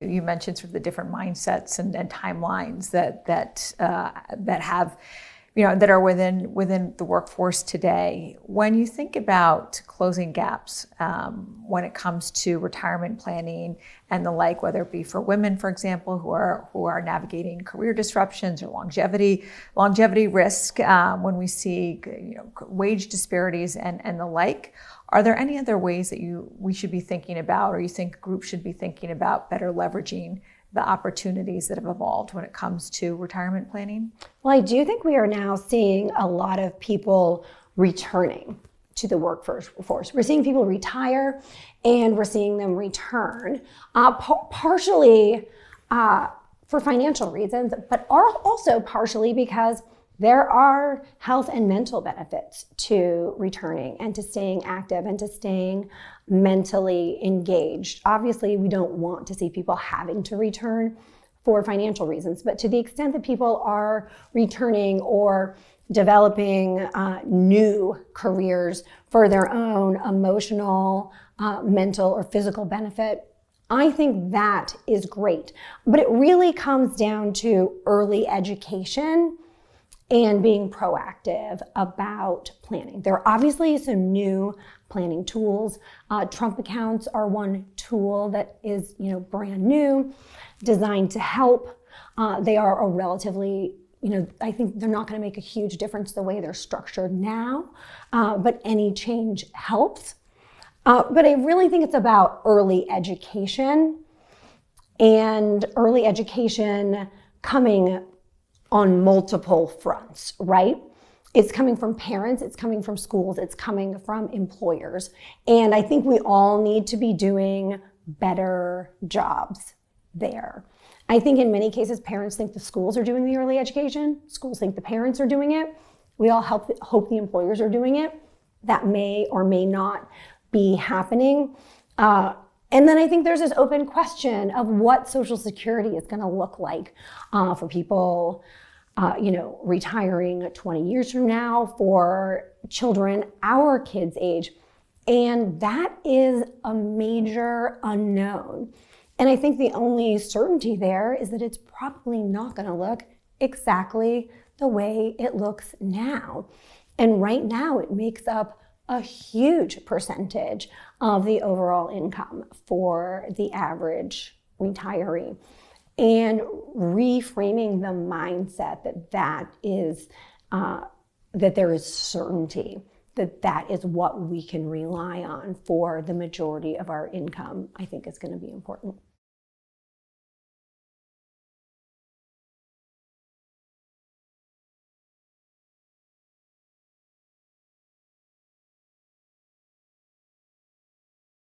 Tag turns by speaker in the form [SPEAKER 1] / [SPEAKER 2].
[SPEAKER 1] You mentioned sort of the different mindsets and timelines that have, that are within the workforce today. When you think about closing gaps, when it comes to retirement planning and the like, whether it be for women, for example, who are navigating career disruptions or longevity risk, when we see wage disparities and the like, are there any other ways that we should be thinking about, or you think groups should be thinking about better leveraging the opportunities that have evolved when it comes to retirement planning?
[SPEAKER 2] Well, I do think we are now seeing a lot of people returning to the workforce. We're seeing people retire and we're seeing them return, partially for financial reasons, but also partially because there are health and mental benefits to returning and to staying active and to staying mentally engaged. Obviously, we don't want to see people having to return for financial reasons, but to the extent that people are returning or developing new careers for their own emotional, mental, or physical benefit, I think that is great. But it really comes down to early education and being proactive about planning. There are obviously some new planning tools. Trump accounts are one tool that is, brand new, designed to help. They are a relatively, I think they're not going to make a huge difference the way they're structured now, but any change helps. But I really think it's about early education, and early education coming on multiple fronts, right? It's coming from parents, it's coming from schools, it's coming from employers. And I think we all need to be doing better jobs there. I think in many cases, parents think the schools are doing the early education, schools think the parents are doing it. We all hope the employers are doing it. That may or may not be happening. And then I think there's this open question of what Social Security is going to look like for people, retiring 20 years from now, for children our kids' age. And that is a major unknown. And I think the only certainty there is that it's probably not going to look exactly the way it looks now. And right now it makes up a huge percentage of the overall income for the average retiree. And reframing the mindset that there is certainty, that is what we can rely on for the majority of our income, I think is going to be important.